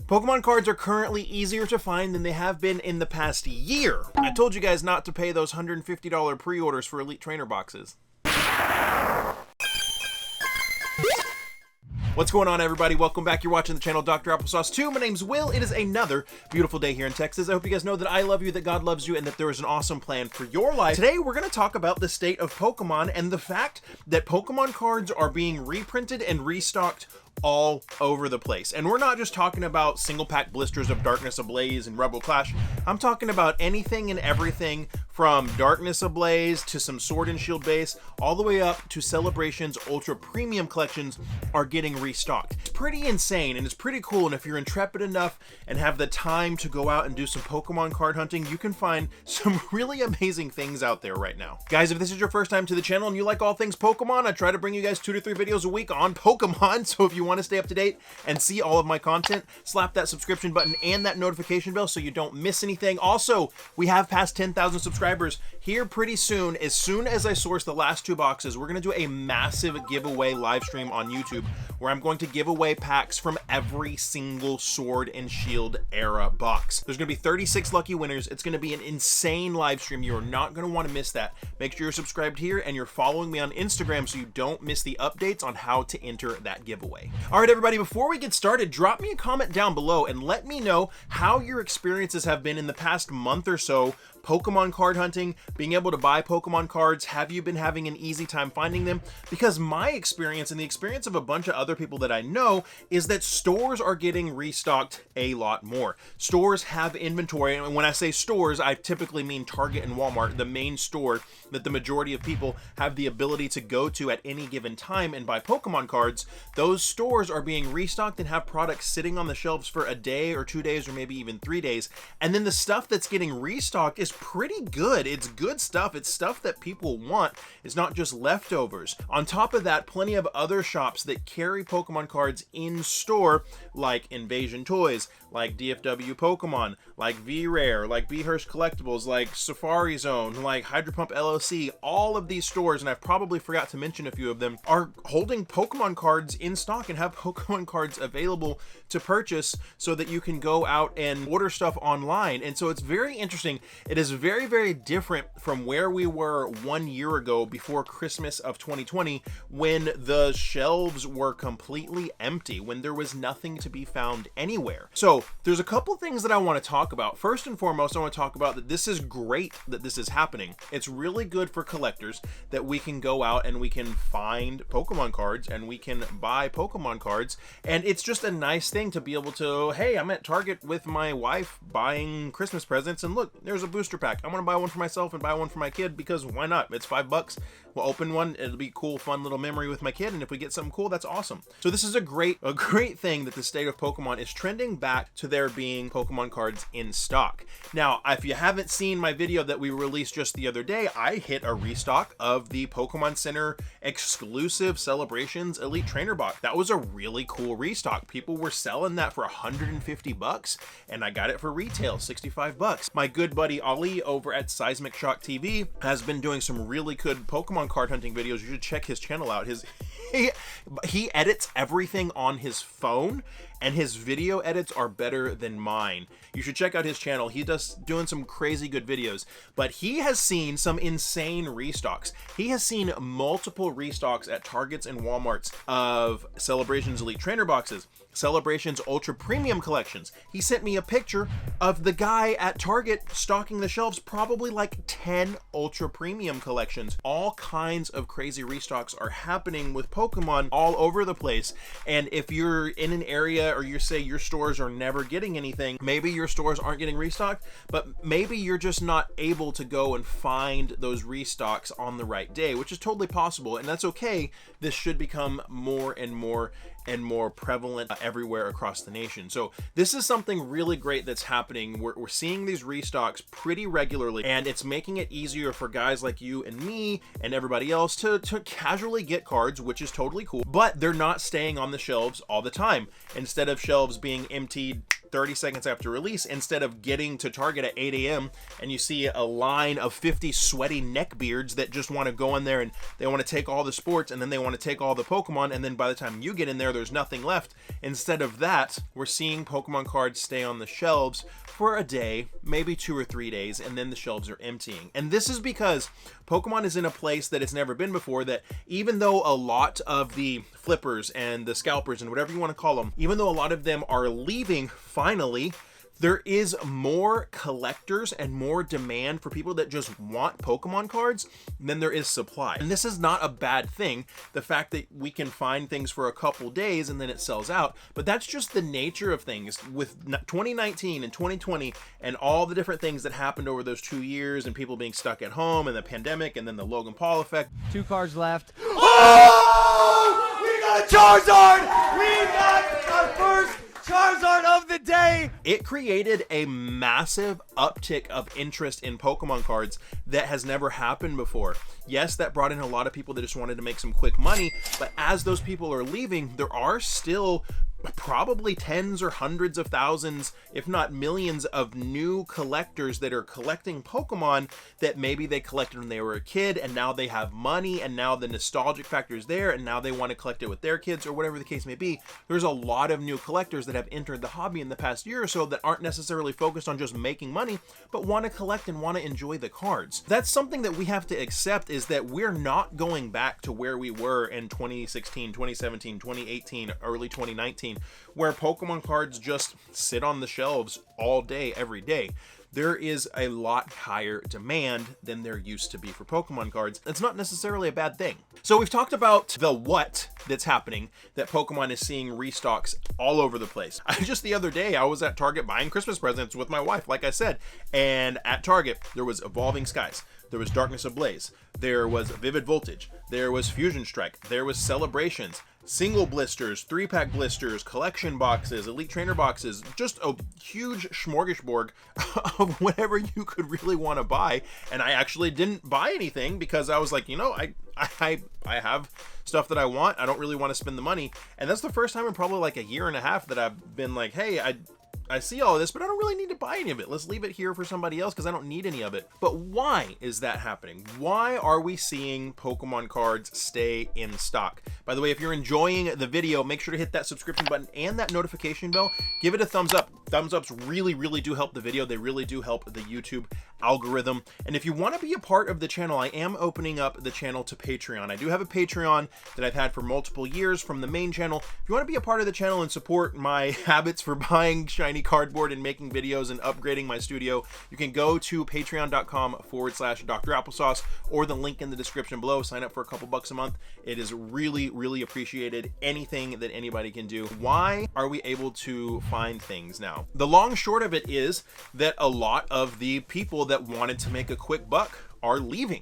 Pokemon cards are currently easier to find than they have been in the past year. I told you guys not to pay those $150 pre-orders for Elite Trainer boxes. What's going on, everybody? Welcome back. You're watching the channel Dr. Applesauce 2. My name's Will. It is another beautiful day here in Texas. I hope you guys know that I love you, that God loves you, and that there is an awesome plan for your life. Today, we're going to talk about the state of Pokemon and the fact that Pokemon cards are being reprinted and restocked all over the place. And we're not just talking about single pack blisters of Darkness Ablaze and Rebel Clash. I'm talking about anything and everything from Darkness Ablaze to some Sword and Shield base, all the way up to Celebrations Ultra Premium collections are getting restocked. It's pretty insane and it's pretty cool, and if you're intrepid enough and have the time to go out and do some Pokemon card hunting, you can find some really amazing things out there right now. Guys, if this is your first time to the channel and you like all things Pokemon, I try to bring you guys 2 to 3 videos a week on Pokemon, so if you want to stay up to date and see all of my content, slap that subscription button and that notification bell so you don't miss anything. Also, we have passed 10,000 subscribers here pretty soon. As soon as I source the last 2 boxes, we're going to do a massive giveaway live stream on YouTube where I'm going to give away packs from every single Sword and Shield era box. There's going to be 36 lucky winners. It's going to be an insane live stream. You are not going to want to miss that. Make sure you're subscribed here and you're following me on Instagram so you don't miss the updates on how to enter that giveaway. All right, everybody, before we get started, drop me a comment down below and let me know how your experiences have been in the past month or so Pokemon card hunting, being able to buy Pokemon cards. Have you been having an easy time finding them? Because my experience and the experience of a bunch of other people that I know is that stores are getting restocked a lot more. Stores have inventory, and when I say stores, I typically mean Target and Walmart, the main store that the majority of people have the ability to go to at any given time and buy Pokemon cards. Those stores are being restocked and have products sitting on the shelves for a day or 2 days or maybe even 3 days. And then the stuff that's getting restocked is pretty good. It's good stuff. It's stuff that people want. It's not just leftovers. On top of that, plenty of other shops that carry Pokemon cards in store, like Invasion Toys, like DFW Pokemon, like V-Rare, like B-Hurst Collectibles, like Safari Zone, like Hydro Pump LLC. All of these stores, and I probably forgot to mention a few of them, are holding Pokemon cards in stock and have Pokemon cards available to purchase so that you can go out and order stuff online. And so it's very interesting. It is very, very different from where we were 1 year ago before Christmas of 2020, when the shelves were completely empty, when there was nothing to be found anywhere. So there's a couple things that I want to talk about. First and foremost, I want to talk about that this is great that this is happening. It's really good for collectors that we can go out and we can find Pokemon cards and we can buy Pokemon cards. And it's just a nice thing to be able to, hey, I'm at Target with my wife buying Christmas presents, and look, there's a booster pack. I want to buy one for myself and buy one for my kid, because why not? It's $5. We'll open one. It'll be a cool, fun little memory with my kid, and if we get something cool, that's awesome. So this is a great thing that the state of Pokemon is trending back to there being Pokemon cards in stock. Now, if you haven't seen my video that we released just the other day, I hit a restock of the Pokemon Center exclusive Celebrations Elite Trainer box. That was a really cool restock. People were selling that for $150, and I got it for retail, $65. My good buddy Ali over at Seismic Shock TV has been doing some really good Pokemon card hunting videos. You should check his channel out. He edits everything on his phone, and his video edits are better than mine. You should check out his channel. He does doing some crazy good videos, but he has seen some insane restocks. He has seen multiple restocks at Targets and Walmarts of Celebrations Elite Trainer boxes, Celebrations Ultra Premium collections. He sent me a picture of the guy at Target stocking the shelves, probably like 10 Ultra Premium collections. All kinds of crazy restocks are happening with Pokemon all over the place. And if you're in an area, or you say your stores are never getting anything, maybe your stores aren't getting restocked, but maybe you're just not able to go and find those restocks on the right day, which is totally possible, and that's okay. This should become more and more prevalent everywhere across the nation. So this is something really great that's happening. We're seeing these restocks pretty regularly, and it's making it easier for guys like you and me and everybody else to casually get cards, which is totally cool, but they're not staying on the shelves all the time. Instead of shelves being emptied 30 seconds after release, instead of getting to Target at 8 a.m. and you see a line of 50 sweaty neckbeards that just want to go in there and they want to take all the sports and then they want to take all the Pokemon, and then by the time you get in there, there's nothing left. Instead of that, we're seeing Pokemon cards stay on the shelves for a day, maybe 2 or 3 days, and then the shelves are emptying. And this is because Pokemon is in a place that it's never been before, that even though a lot of the flippers and the scalpers and whatever you want to call them, even though a lot of them are leaving finally, there is more collectors and more demand for people that just want Pokemon cards than there is supply. And this is not a bad thing, the fact that we can find things for a couple days and then it sells out, but that's just the nature of things. With 2019 and 2020 and all the different things that happened over those 2 years, and people being stuck at home and the pandemic and then the Logan Paul effect. 2 cards left. Oh! We got a Charizard! We got our first Charizard of the day! It created a massive uptick of interest in Pokemon cards that has never happened before. Yes, that brought in a lot of people that just wanted to make some quick money, but as those people are leaving, there are still probably tens or hundreds of thousands, if not millions, of new collectors that are collecting Pokemon that maybe they collected when they were a kid, and now they have money, and now the nostalgic factor is there, and now they want to collect it with their kids, or whatever the case may be. There's a lot of new collectors that have entered the hobby in the past year or so that aren't necessarily focused on just making money, but want to collect and want to enjoy the cards. That's something that we have to accept, is that we're not going back to where we were in 2016, 2017, 2018, early 2019, where Pokemon cards just sit on the shelves all day, every day. There is a lot higher demand than there used to be for Pokemon cards. It's not necessarily a bad thing. So we've talked about the what that's happening, that Pokemon is seeing restocks all over the place. Just the other day, I was at Target buying Christmas presents with my wife, like I said, and at Target, there was Evolving Skies, there was Darkness Ablaze, there was Vivid Voltage, there was Fusion Strike, there was Celebrations, single blisters, 3-pack blisters, collection boxes, elite trainer boxes, just a huge smorgasbord of whatever you could really want to buy. And I actually didn't buy anything because I was like, you know, I have stuff that I want. I don't really want to spend the money. And that's the first time in probably like a year and a half that I've been like, hey, I see all of this, but I don't really need to buy any of it. Let's leave it here for somebody else because I don't need any of it. But why is that happening? Why are we seeing Pokemon cards stay in stock? By the way, if you're enjoying the video, make sure to hit that subscription button and that notification bell. Give it a thumbs up. Thumbs ups really, really do help the video. They really do help the YouTube algorithm. And if you want to be a part of the channel, I am opening up the channel to Patreon. I do have a Patreon that I've had for multiple years from the main channel. If you want to be a part of the channel and support my habits for buying shiny cardboard and making videos and upgrading my studio, you can go to patreon.com/Dr.Applesauce, or the link in the description below. Sign up for a couple bucks a month. It is really, really appreciated. Anything that anybody can do. Why are we able to find things now? The long short of it is that a lot of the people that wanted to make a quick buck are leaving.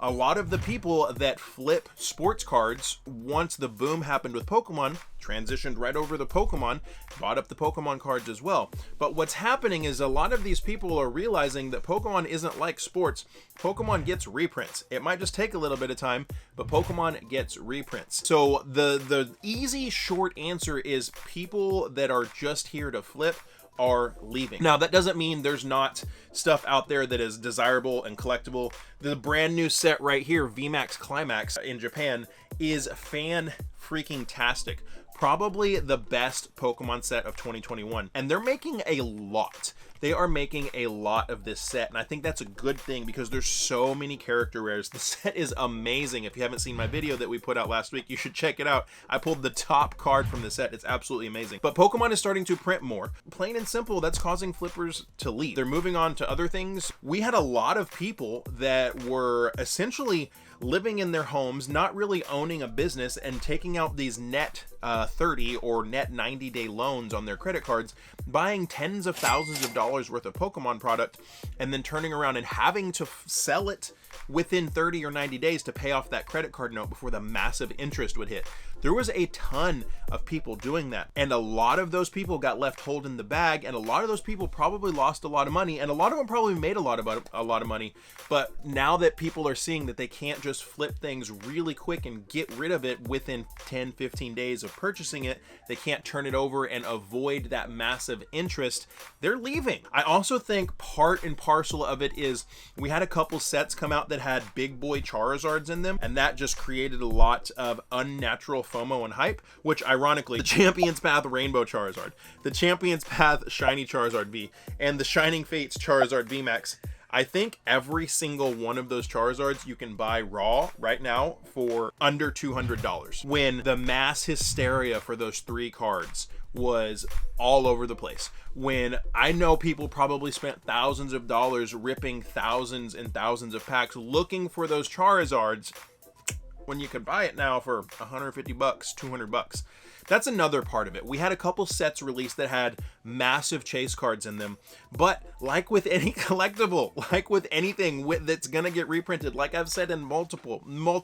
A lot of the people that flip sports cards, once the boom happened with Pokemon, transitioned right over to Pokemon, bought up the Pokemon cards as well. But what's happening is a lot of these people are realizing that Pokemon isn't like sports. Pokemon gets reprints. It might just take a little bit of time, but Pokemon gets reprints. So the easy short answer is people that are just here to flip are leaving. Now, that doesn't mean there's not stuff out there that is desirable and collectible. The brand new set right here, VMAX Climax in Japan, is fan-freaking-tastic. Probably the best Pokemon set of 2021. And they're making a lot. They are making a lot of this set, and I think that's a good thing because there's so many character rares. The set is amazing. If you haven't seen my video that we put out last week, you should check it out. I pulled the top card from the set. It's absolutely amazing. But Pokemon is starting to print more. Plain and simple, that's causing flippers to leave. They're moving on to other things. We had a lot of people that were essentially living in their homes, not really owning a business, and taking out these net 30 or net 90-day loans on their credit cards, buying tens of thousands of dollars worth of Pokemon product, and then turning around and having to sell it within 30 or 90 days to pay off that credit card note before the massive interest would hit. There was a ton of people doing that, and a lot of those people got left holding the bag, and a lot of those people probably lost a lot of money, and a lot of them probably made a lot of money. But now that people are seeing that they can't just flip things really quick and get rid of it within 10-15 days of purchasing it, they can't turn it over and avoid that massive interest, they're leaving. I also think part and parcel of it is we had a couple sets come out that had big boy Charizards in them, and that just created a lot of unnatural FOMO and hype, which ironically, the Champion's Path Rainbow Charizard, the Champion's Path Shiny Charizard V, and the Shining Fates Charizard VMAX, I think every single one of those Charizards you can buy raw right now for under $200, when the mass hysteria for those 3 cards was all over the place. When I know people probably spent thousands of dollars ripping thousands and thousands of packs looking for those Charizards, when you could buy it now for $150, $200. That's another part of it. We had a couple sets released that had massive chase cards in them, but like with any collectible, like with anything that's gonna get reprinted, like I've said in multiple videos,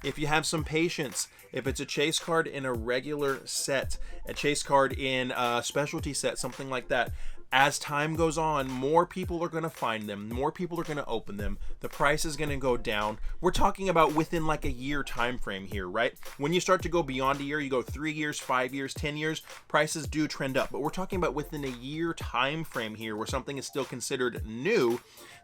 if you have some patience, if it's a chase card in a regular set, a chase card in a specialty set, something like that, as time goes on, more people are going to find them, more people are going to open them, the price is going to go down. We're talking about within like a year time frame here, right? When you start to go beyond a year, you go 3 years, 5 years, 10 years, prices do trend up. But we're talking about within a year time frame here where something is still considered new,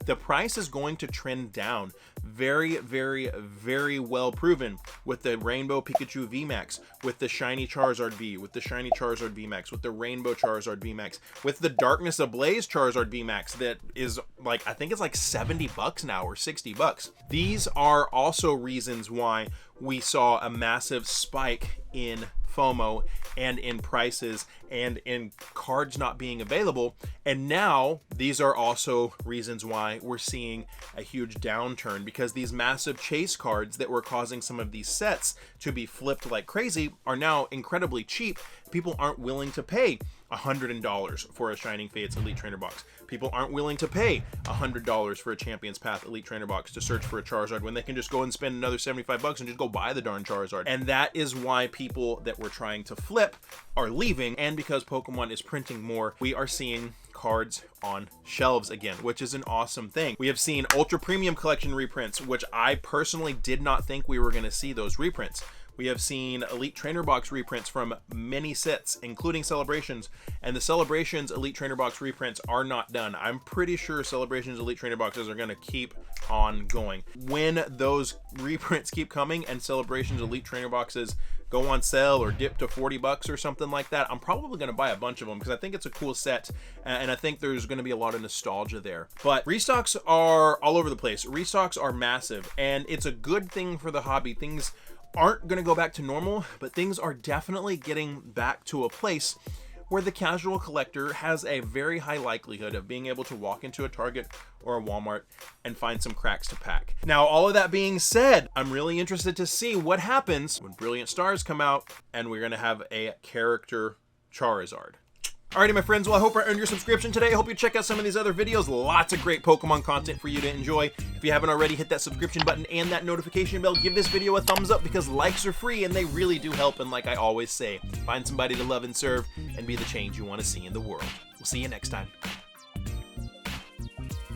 the price is going to trend down. Very, very, very well proven with the Rainbow Pikachu VMAX, with the Shiny Charizard V, with the Shiny Charizard VMAX, with the Rainbow Charizard VMAX, with the Darkness Ablaze Charizard VMAX that is like, I think it's like $70 now or $60. These are also reasons why we saw a massive spike in FOMO and in prices and in cards not being available. And now these are also reasons why we're seeing a huge downturn, because these massive chase cards that were causing some of these sets to be flipped like crazy are now incredibly cheap. People aren't willing to pay $100 for a Shining Fates Elite Trainer box. People aren't willing to pay $100 for a Champion's Path Elite Trainer box to search for a Charizard when they can just go and spend another $75 and just go buy the darn Charizard. And that is why people that were trying to flip are leaving, and because Pokemon is printing more, we are seeing cards on shelves again, which is an awesome thing. We have seen Ultra Premium Collection reprints, which I personally did not think we were going to see those reprints. We have seen Elite Trainer Box reprints from many sets, including Celebrations, and the Celebrations Elite Trainer Box reprints are not done. I'm pretty sure Celebrations Elite Trainer Boxes are going to keep on going. When those reprints keep coming and Celebrations Elite Trainer Boxes go on sale or dip to $40 or something like that, I'm probably going to buy a bunch of them because I think it's a cool set, and I think there's going to be a lot of nostalgia there. But restocks are all over the place. Restocks are massive, and it's a good thing for the hobby. Things aren't going to go back to normal, but things are definitely getting back to a place where the casual collector has a very high likelihood of being able to walk into a Target or a Walmart and find some cracks to pack. Now, all of that being said, I'm really interested to see what happens when Brilliant Stars come out and we're going to have a character Charizard. Alrighty, my friends, well, I hope I earned your subscription today. I hope you check out some of these other videos. Lots of great Pokemon content for you to enjoy. If you haven't already, hit that subscription button and that notification bell. Give this video a thumbs up because likes are free and they really do help. And like I always say, find somebody to love and serve and be the change you want to see in the world. We'll see you next time.